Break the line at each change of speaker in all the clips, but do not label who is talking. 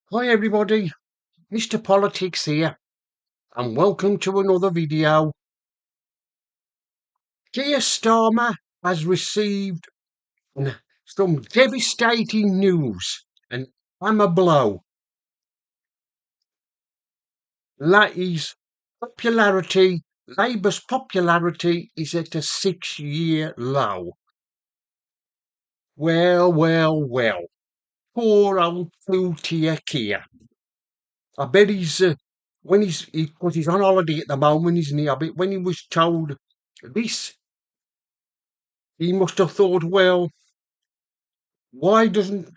Hi everybody, Mr. Politics here, and welcome to another video. Keir Starmer has received some devastating news, and hammer blow. His popularity, Labour's popularity is at a 6-year low. Well. Poor old two-tier Keir. I bet because he's on holiday at the moment, isn't he? I bet when he was told this, he must have thought, well, why doesn't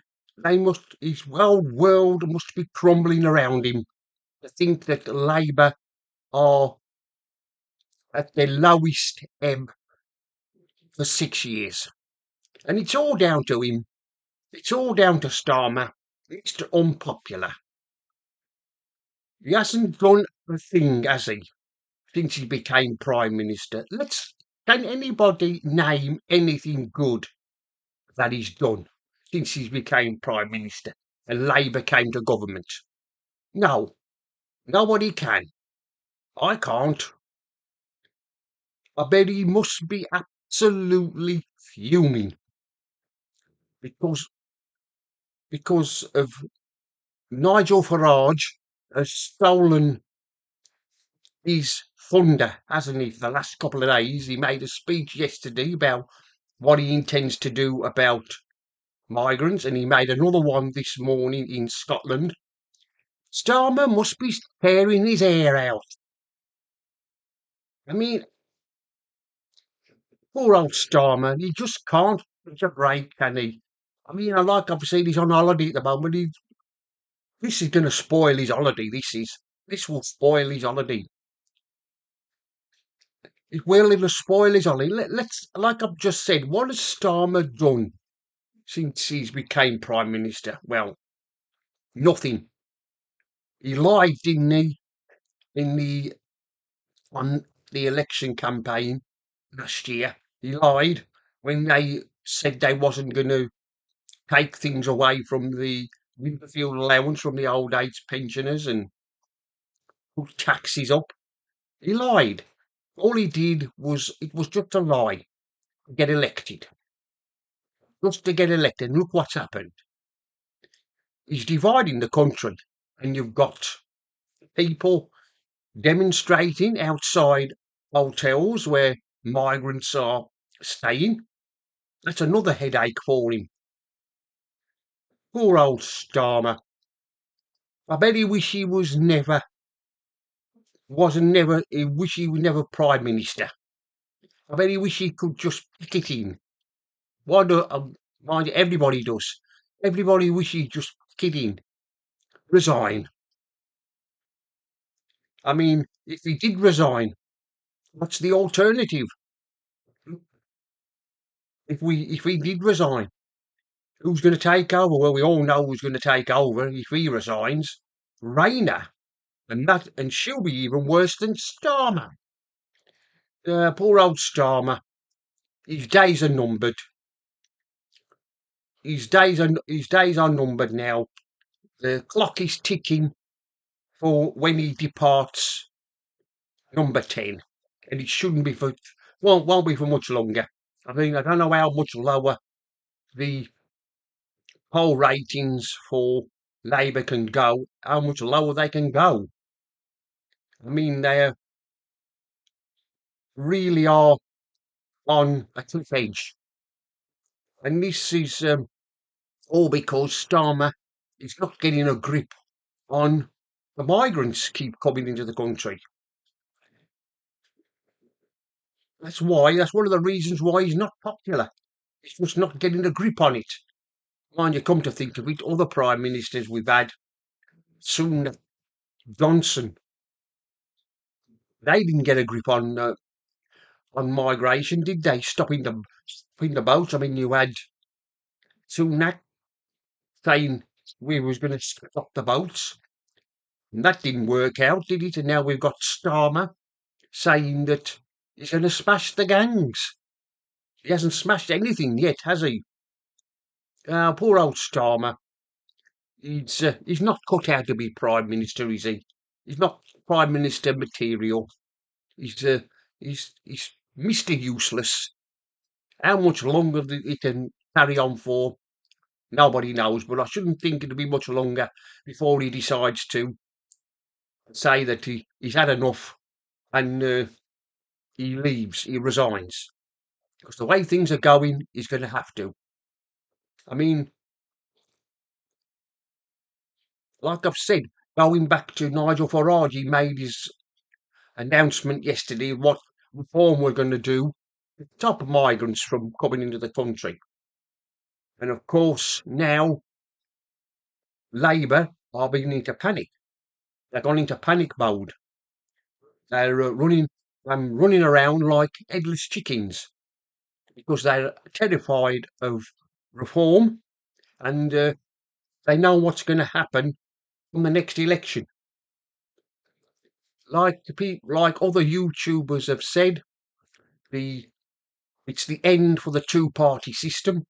his whole world must be crumbling around him to think that Labour are at their lowest ebb for 6 years. And it's all down to him. It's all down to Starmer. Mr. Unpopular. He hasn't done a thing, has he, since he became Prime Minister? Can anybody name anything good that he's done since he became Prime Minister and Labour came to government? No, nobody can. I can't. I bet he must be absolutely fuming because of Nigel Farage has stolen his thunder, hasn't he, for the last couple of days. He made a speech yesterday about what he intends to do about migrants, and he made another one this morning in Scotland. Starmer must be tearing his hair out. I mean, poor old Starmer, he just can't catch a break, can he? I mean, I've seen he's on holiday at the moment. This is going to spoil his holiday. This will spoil his holiday. It'll spoil his holiday. Let's, like I've just said, what has Starmer done since he's became Prime Minister? Well, nothing. He lied, didn't he, in on the election campaign last year. He lied when they said they wasn't going to take things away from the Winterfield allowance from the old age pensioners and put taxes up. He lied. All he did it was just a lie to get elected. Just to get elected. And look what's happened. He's dividing the country, and you've got people demonstrating outside hotels where migrants are staying. That's another headache for him. Poor old Starmer. I bet he wish he was never, he wish he was never Prime Minister. I bet he wish he could just pick it in. Why do, mind you, everybody does. Everybody wish he'd just pick it in. Resign. I mean, if he did resign, what's the alternative? If he did resign, who's going to take over? Well, we all know who's going to take over if he resigns. Rayner, and she'll be even worse than Starmer. Poor old Starmer. His days are numbered. His days are numbered now. The clock is ticking for when he departs number 10, and it shouldn't be won't be for much longer. I mean, I don't know how much lower the poll ratings for Labour can go, how much lower they can go. I mean, they really are on a cliff edge, and this is all because Starmer is not getting a grip on the migrants keep coming into the country. That's one of the reasons why he's not popular. He's just not getting a grip on it. Mind you, come to think of it, other prime ministers we've had, Sunak, Johnson, they didn't get a grip on migration, did they? Stopping the boats. I mean, you had Sunak saying we was going to stop the boats, and that didn't work out, did it? And now we've got Starmer saying that he's going to smash the gangs. He hasn't smashed anything yet, has he? Poor old Starmer. he's not cut out to be Prime Minister, is he? He's not Prime Minister material. He's he's Mr. Useless. How much longer he can carry on for, nobody knows. But I shouldn't think it'll be much longer before he decides to say that he's had enough and he leaves, he resigns. Because the way things are going, he's going to have to. I mean, like I've said, going back to Nigel Farage, he made his announcement yesterday what reform we're going to do to stop migrants from coming into the country. And of course, now Labour are beginning to panic. They've gone into panic mode. They're running around like headless chickens because they're terrified of reform and they know what's going to happen from the next election. Like like other YouTubers have said, it's the end for the two-party system.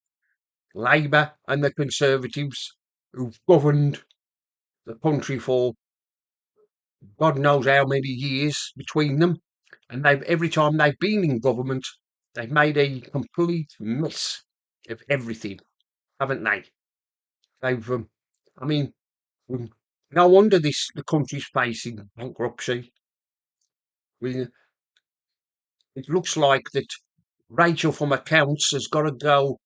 Labour and the Conservatives, who've governed the country for God knows how many years between them, and they've every time they've been in government, they've made a complete mess of everything, haven't they? They've, I mean, no wonder the country's facing bankruptcy. I mean, it looks like that Rachel from accounts has got to go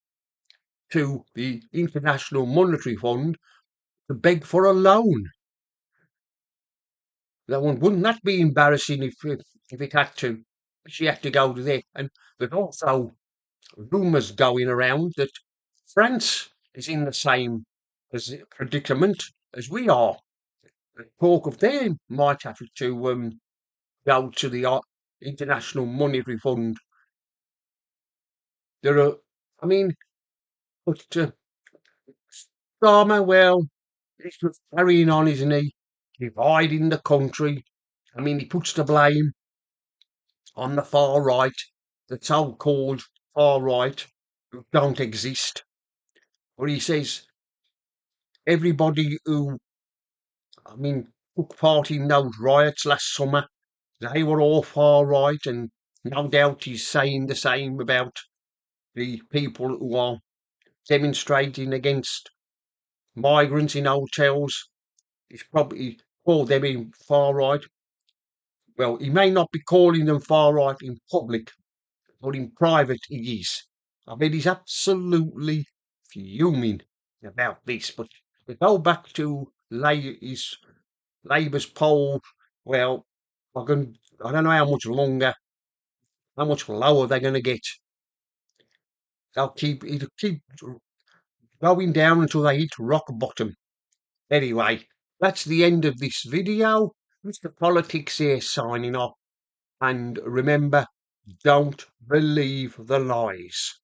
to the International Monetary Fund to beg for a loan. That one wouldn't that be embarrassing if it had to? She had to go to there, and there's also rumours going around that France is in the same predicament as we are. Talk of them might have to go to the International Monetary Fund. There are, I mean, but Starmer, well, he's just carrying on, isn't he? Dividing the country. I mean, he puts the blame on the far right, the so-called far right, who don't exist. Or he says everybody who, I mean, took part in those riots last summer, they were all far right, and no doubt he's saying the same about the people who are demonstrating against migrants in hotels. He's probably called them in far right. Well, he may not be calling them far right in public, but in private he is. I mean, he's absolutely fuming about this. But to go back to his Labour's poll, well, I don't know how much longer, how much lower they're going to get. It'll keep going down until they hit rock bottom. Anyway, that's the end of this video. Mr. Politics here signing off. And remember, don't believe the lies.